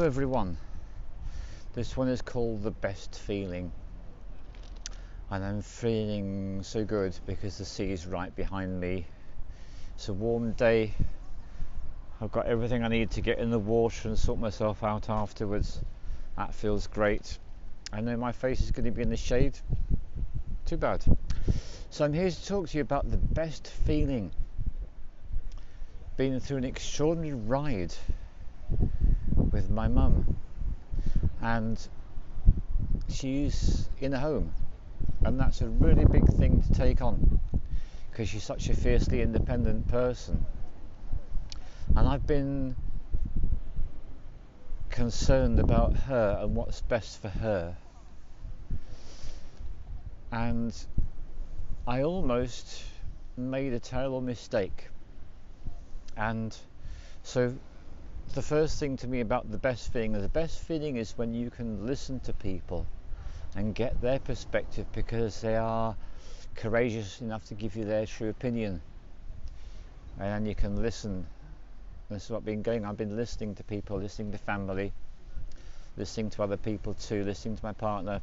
everyone. This one is called The Best Feeling, and I'm feeling so good because the sea is right behind me. It's a warm day. I've got everything I need to get in the water and sort myself out afterwards. That feels great. I know my face is going to be in the shade. Too bad. So I'm here to talk to you about the best feeling. Been through an extraordinary ride with my mum, and she's in a home, and that's a really big thing to take on because she's such a fiercely independent person, and I've been concerned about her and what's best for her, and I almost made a terrible mistake. And so the first thing to me about the best feeling is when you can listen to people and get their perspective because they are courageous enough to give you their true opinion, and you can listen. This is what I've been going. I've been listening to people, listening to family, listening to other people too, listening to my partner.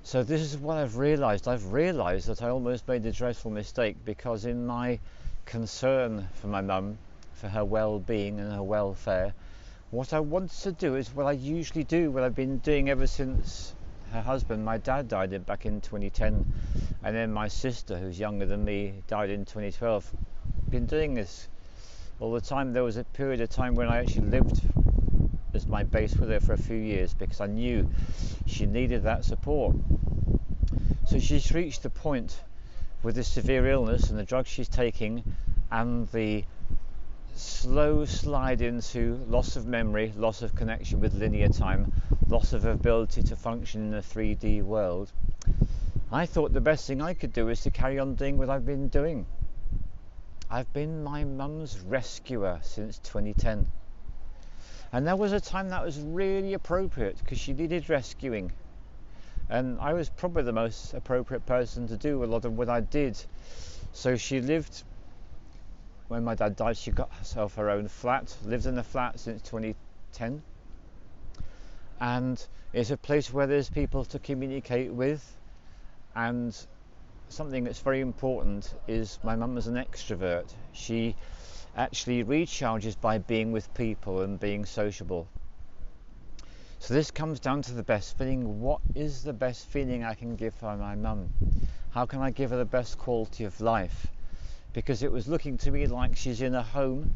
So this is what I've realised that I almost made a dreadful mistake, because in my concern for my mum, for her well-being and her welfare, what I wanted to do is what I usually do, what I've been doing ever since her husband, my dad, died back in 2010, and then my sister, who's younger than me, died in 2012. Been doing this all the time. There was a period of time when I actually lived as my base with her for a few years because I knew she needed that support. So she's reached the point with this severe illness and the drugs she's taking and the slow slide into loss of memory, loss of connection with linear time, loss of ability to function in a 3D world. I thought the best thing I could do is to carry on doing what I've been doing. I've been my mum's rescuer since 2010, and there was a time that was really appropriate because she needed rescuing, and I was probably the most appropriate person to do a lot of what I did. So she lived, when my dad died, she got herself her own flat, lived in a flat since 2010, and it's a place where there's people to communicate with. And something that's very important is my mum is an extrovert. She actually recharges by being with people and being sociable. So this comes down to the best feeling. What is the best feeling I can give for my mum? How can I give her the best quality of life? Because it was looking to me like she's in a home,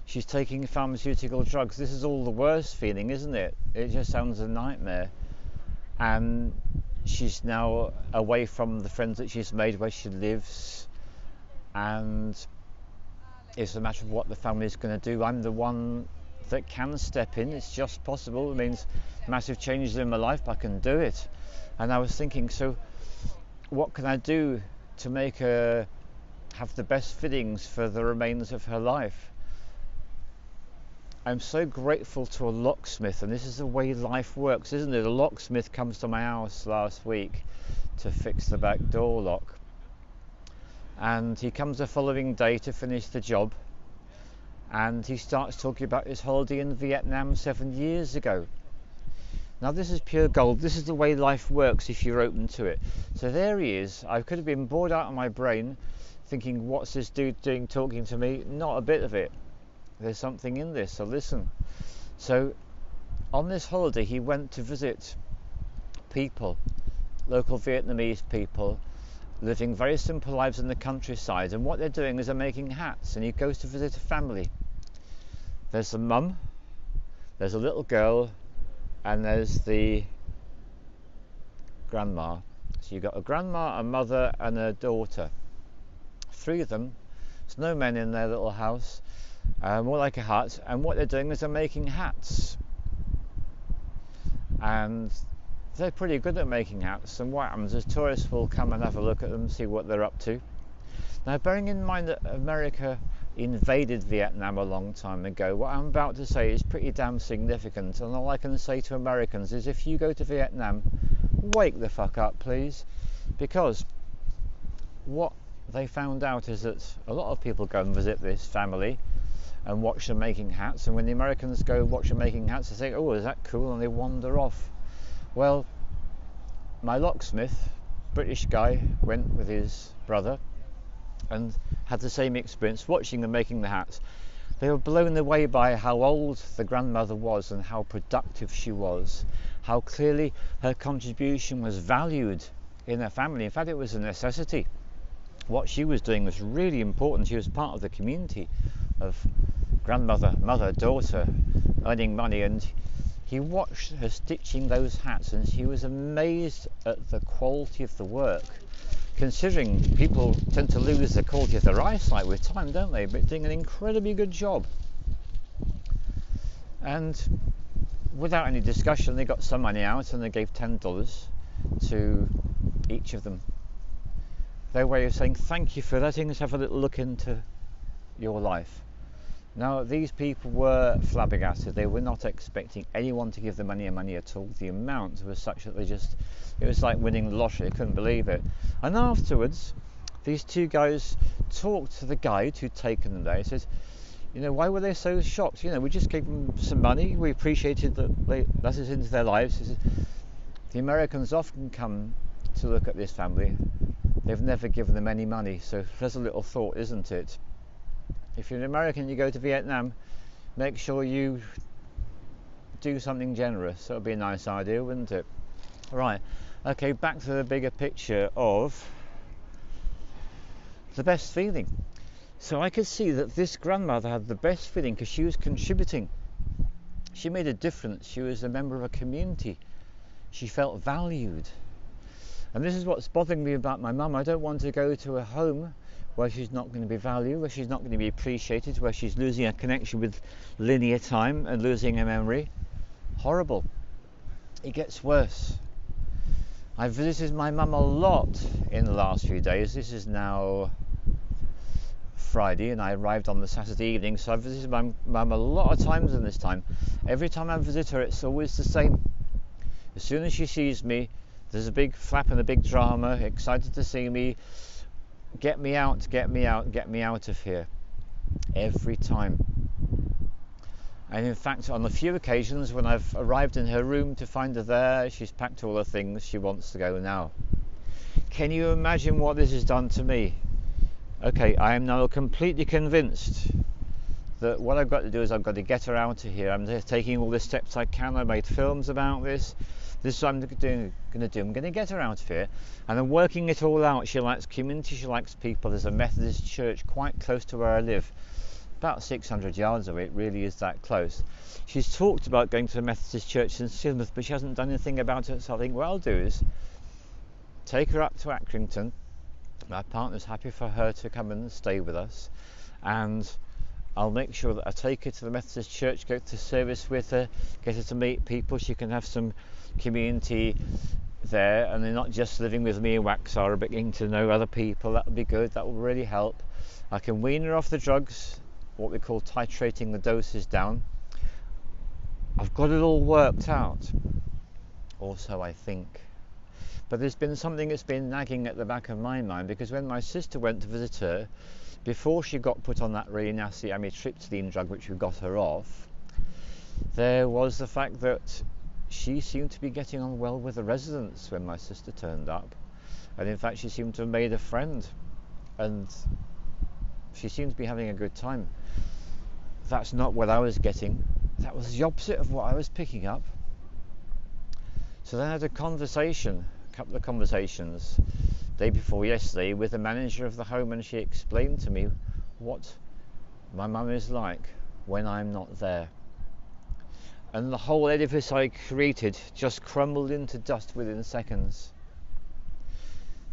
she's taking pharmaceutical drugs. This is all the worst feeling, isn't it? It just sounds a nightmare. And she's now away from the friends that she's made where she lives, and it's a matter of what the family is going to do. I'm the one that can step in. It's just possible. It means massive changes in my life, but I can do it. And I was thinking, so what can I do to make her have the best feelings for the remains of her life? I'm so grateful to a locksmith, and this is the way life works, isn't it? A locksmith comes to my house last week to fix the back door lock, and he comes the following day to finish the job, and he starts talking about his holiday in Vietnam 7 years ago. Now this is pure gold. This is the way life works if you're open to it. So there he is. I could have been bored out of my brain thinking, what's this dude doing talking to me? Not a bit of it. There's something in this, so listen. So on this holiday he went to visit people, local Vietnamese people living very simple lives in the countryside, and what they're doing is they're making hats, and he goes to visit a family. There's a mum, there's a little girl, and there's the grandma. So you've got a grandma, a mother and a daughter. 3 of them. There's no men in their little house. More like a hut, and what they're doing is they're making hats, and they're pretty good at making hats. And what happens is tourists will come and have a look at them, see what they're up to. Now, bearing in mind that America invaded Vietnam a long time ago, what I'm about to say is pretty damn significant, and all I can say to Americans is, if you go to Vietnam, wake the fuck up, please, because what they found out is that a lot of people go and visit this family and watch them making hats, and when the Americans go watch them making hats, they say, oh, is that cool, and they wander off. Well, my locksmith, British guy, went with his brother and had the same experience watching them making the hats. They were blown away by how old the grandmother was and how productive she was, how clearly her contribution was valued in her family. In fact, it was a necessity. What she was doing was really important. She was part of the community of grandmother, mother, daughter, earning money, and he watched her stitching those hats, and he was amazed at the quality of the work, considering people tend to lose the quality of their eyesight with time, don't they? But doing an incredibly good job. And without any discussion, they got some money out and they gave $10 to each of them. Their way of saying thank you for letting us have a little look into your life. Now, these people were flabbergasted. They were not expecting anyone to give them any money at all. The amount was such that it was like winning the lottery. They couldn't believe it. And afterwards, these two guys talked to the guide who'd taken them there. He says, why were they so shocked? We just gave them some money. We appreciated that they let us into their lives. He says, the Americans often come to look at this family. They've never given them any money. So there's a little thought, isn't it? If you're an American, you go to Vietnam, make sure you do something generous. That would be a nice idea, wouldn't it? Right, okay, back to the bigger picture of the best feeling. So I could see that this grandmother had the best feeling because she was contributing. She made a difference. She was a member of a community. She felt valued. And this is what's bothering me about my mum. I don't want to go to a home where she's not going to be valued, where she's not going to be appreciated, where she's losing a connection with linear time and losing her memory. Horrible. It gets worse. I visited my mum a lot in the last few days. This is now Friday and I arrived on the Saturday evening, so I've visited my mum a lot of times in this time. Every time I visit her, it's always the same. As soon as she sees me, there's a big flap and a big drama, excited to see me, get me out, get me out, get me out of here. Every time. And in fact, on a few occasions when I've arrived in her room to find her there, she's packed all her things, she wants to go now. Can you imagine what this has done to me? Okay, I am now completely convinced that what I've got to do is I've got to get her out of here. I'm taking all the steps I can. I made films about this. This is what I'm going to do. I'm going to get her out of here, and I'm working it all out. She likes community, she likes people. There's a Methodist church quite close to where I live, about 600 yards away. It really is that close. She's talked about going to a Methodist church in Sidmouth, but she hasn't done anything about it. So I think what I'll do is take her up to Accrington. My partner's happy for her to come and stay with us, and I'll make sure that I take her to the Methodist church, go to service with her, get her to meet people. She can have some community there, and they're not just living with me in Waxhar, but getting to know other people. That would be good. That will really help. I can wean her off the drugs, what we call titrating the doses down. I've got it all worked out, also I think. But there's been something that's been nagging at the back of my mind, because when my sister went to visit her, before she got put on that really nasty amitriptyline drug which we got her off, there was the fact that she seemed to be getting on well with the residents when my sister turned up, and in fact she seemed to have made a friend, and she seemed to be having a good time. That's not what I was getting. That was the opposite of what I was picking up. So then I had a couple of conversations, day before yesterday, with the manager of the home, and she explained to me what my mum is like when I'm not there. And the whole edifice I created just crumbled into dust within seconds.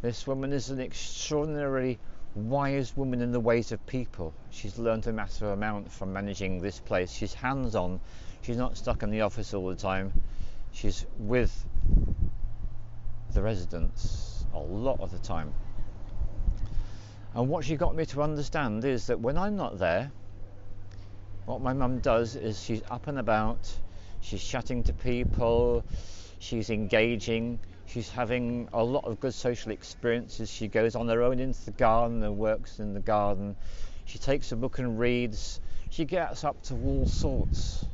This woman is an extraordinarily wise woman in the ways of people. She's learned a massive amount from managing this place. She's hands-on. She's not stuck in the office all the time. She's with the residents a lot of the time. And what she got me to understand is that when I'm not there, what my mum does is she's up and about, she's chatting to people, she's engaging, she's having a lot of good social experiences. She goes on her own into the garden and works in the garden. She takes a book and reads. She gets up to all sorts.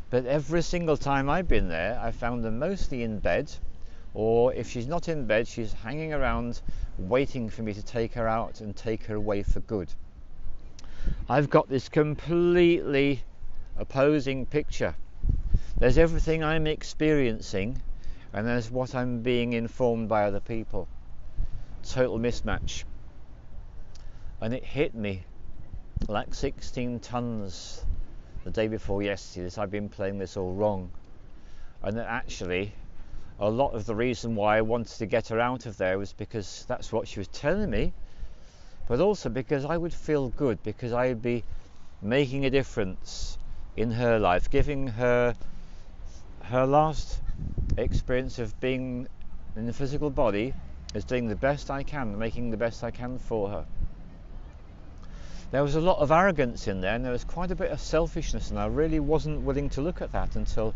But every single time I've been there, I found her mostly in bed, or if she's not in bed, she's hanging around waiting for me to take her out and take her away for good. I've got this completely opposing picture. There's everything I'm experiencing, and there's what I'm being informed by other people. Total mismatch. And it hit me like 16 tons the day before yesterday that I've been playing this all wrong. And that actually a lot of the reason why I wanted to get her out of there was because that's what she was telling me, but also because I would feel good, because I would be making a difference in her life, giving her last experience of being in the physical body as doing the best I can, making the best I can for her. There was a lot of arrogance in there, and there was quite a bit of selfishness, and I really wasn't willing to look at that until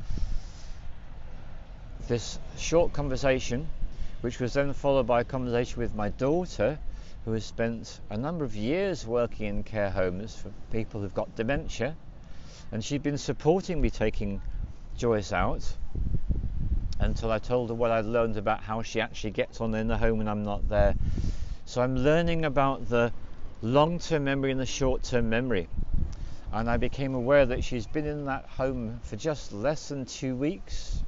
this short conversation, which was then followed by a conversation with my daughter, who has spent a number of years working in care homes for people who've got dementia, and she'd been supporting me taking Joyce out until I told her what I'd learned about how she actually gets on in the home when I'm not there. So I'm learning about the long-term memory and the short-term memory, and I became aware that she's been in that home for just less than 2 weeks,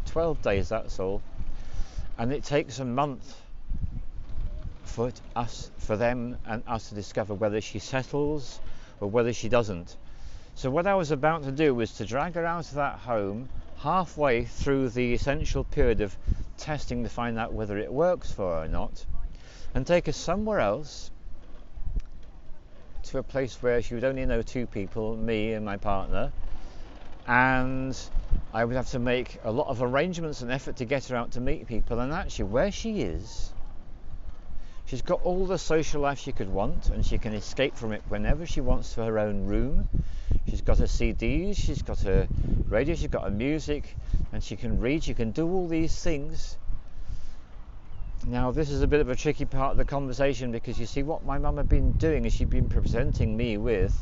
12 days, that's all, and it takes a month for them and us to discover whether she settles or whether she doesn't. So what I was about to do was to drag her out of that home halfway through the essential period of testing to find out whether it works for her or not, and take her somewhere else, to a place where she would only know 2 people, me and my partner, and I would have to make a lot of arrangements and effort to get her out to meet people. And actually where she is, she's got all the social life she could want, and she can escape from it whenever she wants to her own room. She's got her CDs, she's got her radio, she's got her music, and she can read, she can do all these things. Now this is a bit of a tricky part of the conversation, because you see what my mum had been doing is she'd been presenting me with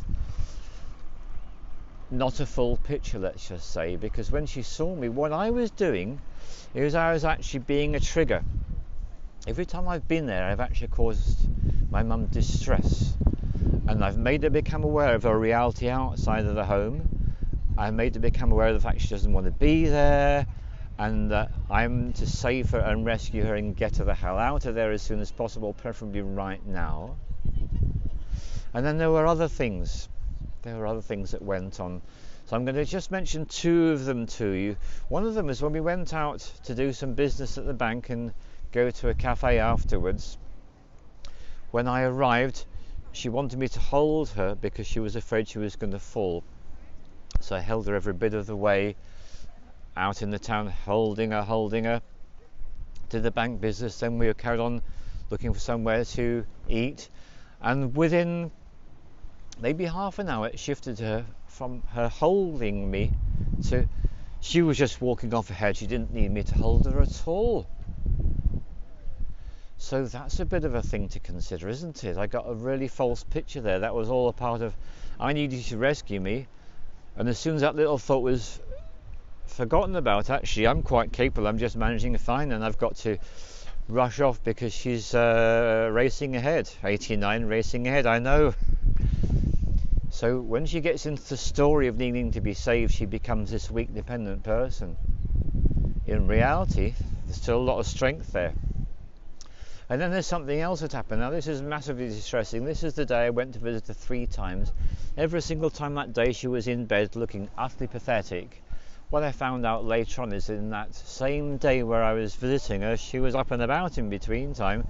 not a full picture, let's just say, because when she saw me, what I was doing is I was actually being a trigger. Every time I've been there, I've actually caused my mum distress, and I've made her become aware of her reality outside of the home. I've made her become aware of the fact she doesn't want to be there, and that I'm to save her and rescue her and get her the hell out of there as soon as possible, preferably right now. And then there were other things that went on. So I'm going to just mention 2 of them to you. One of them is when we went out to do some business at the bank and go to a cafe afterwards. When I arrived, she wanted me to hold her because she was afraid she was going to fall. So I held her every bit of the way out in the town, holding her, did the bank business. Then we carried on looking for somewhere to eat, and within maybe half an hour it shifted her from her holding me to she was just walking off ahead. She didn't need me to hold her at all. So that's a bit of a thing to consider, isn't it? I got a really false picture there. That was all a part of, I need you to rescue me, and as soon as that little thought was forgotten about, actually I'm quite capable, I'm just managing fine, and I've got to rush off because she's racing ahead, 89 racing ahead, I know. So when she gets into the story of needing to be saved, she becomes this weak, dependent person. In reality, there's still a lot of strength there. And then there's something else that happened. Now this is massively distressing. This is the day I went to visit her 3 times. Every single time that day she was in bed looking utterly pathetic. What I found out later on is in that same day where I was visiting her, she was up and about in between time,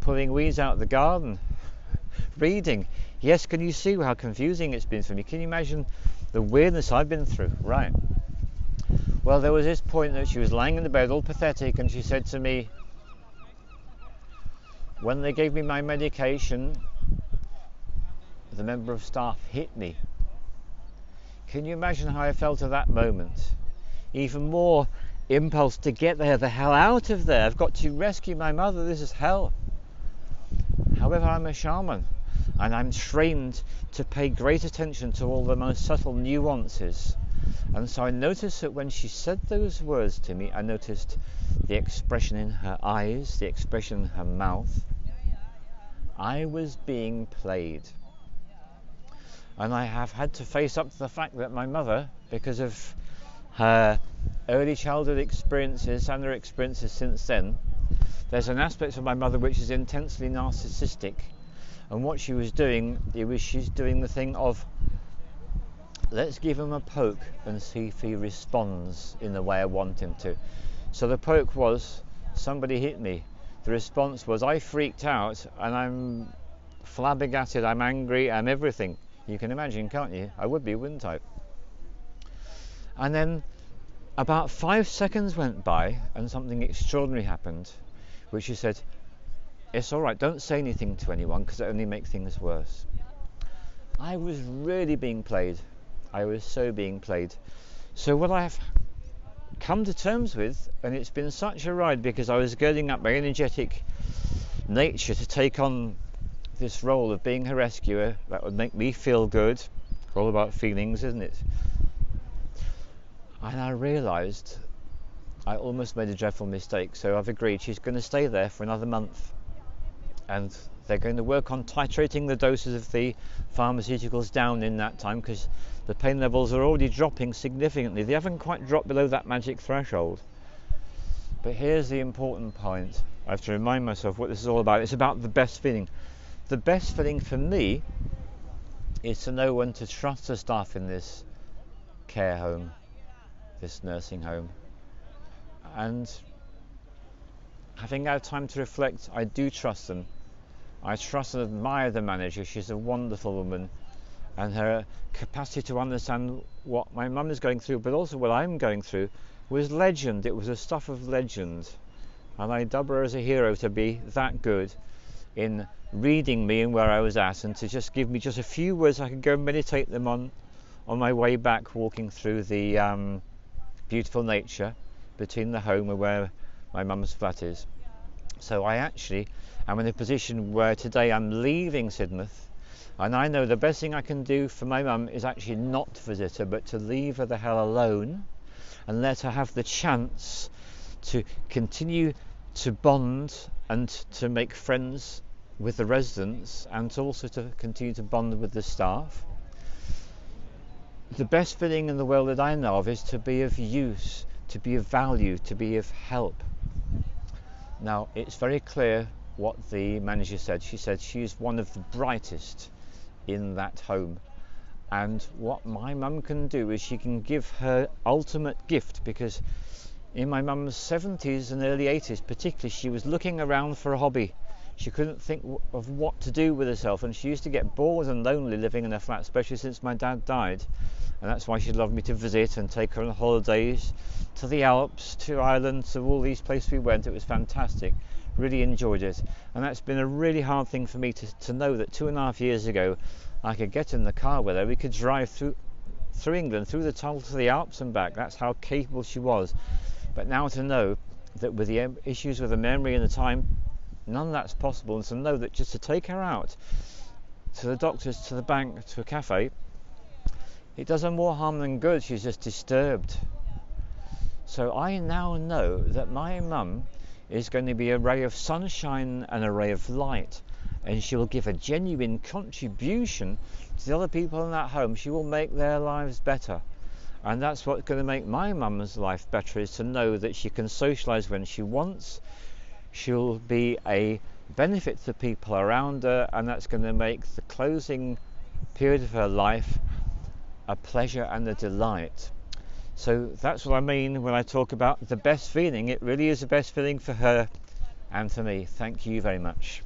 pulling weeds out of the garden, reading. Yes, can you see how confusing it's been for me? Can you imagine the weirdness I've been through? Right. Well, there was this point that she was lying in the bed all pathetic, and she said to me, when they gave me my medication, the member of staff hit me. Can you imagine how I felt at that moment? Even more impulse to get the hell out of there. I've got to rescue my mother. This is hell. However, I'm a shaman. and I'm trained to pay great attention to all the most subtle nuances. And so I noticed that when she said those words to me, I noticed the expression in her eyes, the expression in her mouth. I was being played. And I have had to face up to the fact that my mother, because of her early childhood experiences and her experiences since then, there's an aspect of my mother which is intensely narcissistic. And what she was doing, she's doing the thing of, let's give him a poke and see if he responds in the way I want him to. So the poke was, somebody hit me. The response was, I freaked out and I'm flabbergasted, I'm angry, I'm everything. You can imagine, can't you? I would be, wouldn't I? And then about 5 seconds went by and something extraordinary happened, which she said, it's all right, don't say anything to anyone because it only makes things worse. I was really being played. I was so being played. So what I've come to terms with, and it's been such a ride because I was girding up my energetic nature to take on this role of being her rescuer, that would make me feel good. All about feelings, isn't it? And I realised I almost made a dreadful mistake, so I've agreed she's going to stay there for another month, and they're going to work on titrating the doses of the pharmaceuticals down in that time because the pain levels are already dropping significantly. They haven't quite dropped below that magic threshold. But here's the important point. I have to remind myself what this is all about. It's about the best feeling. The best feeling for me is to know when to trust the staff in this care home, this nursing home. And having had time to reflect, I do trust them. I trust and admire the manager. She's a wonderful woman, and her capacity to understand what my mum is going through, but also what I'm going through, was legend. It was the stuff of legend. And I dub her as a hero to be that good in reading me and where I was at, and to just give me just a few words I could go and meditate them on my way back, walking through the beautiful nature between the home and where my mum's flat is. So I actually am in a position where today I'm leaving Sidmouth, and I know the best thing I can do for my mum is actually not to visit her, but to leave her the hell alone and let her have the chance to continue to bond and to make friends with the residents, and also to continue to bond with the staff. The best feeling in the world that I know of is to be of use, to be of value, to be of help. Now, it's very clear what the manager said. She said she's one of the brightest in that home. And what my mum can do is she can give her ultimate gift, because in my mum's 70s and early 80s particularly, she was looking around for a hobby. She couldn't think of what to do with herself, and she used to get bored and lonely living in a flat, especially since my dad died. And that's why she loved me to visit and take her on holidays to the Alps, to Ireland, to all these places we went. It was fantastic. Really enjoyed it. And that's been a really hard thing for me to know that 2.5 years ago I could get in the car with her. We could drive through England, through the tunnel to the Alps and back. That's how capable she was. But now to know that with the issues with the memory and the time, none of that's possible, and to know that just to take her out to the doctors, to the bank, to a cafe, it does her more harm than good. She's just disturbed. So I now know that my mum is going to be a ray of sunshine and a ray of light, and she will give a genuine contribution to the other people in that home. She will make their lives better, and that's what's going to make my mum's life better, is to know that she can socialise when she wants. She'll be a benefit to people around her, and that's going to make the closing period of her life a pleasure and a delight. So that's what I mean when I talk about the best feeling. It really is the best feeling for her and for me. Thank you very much.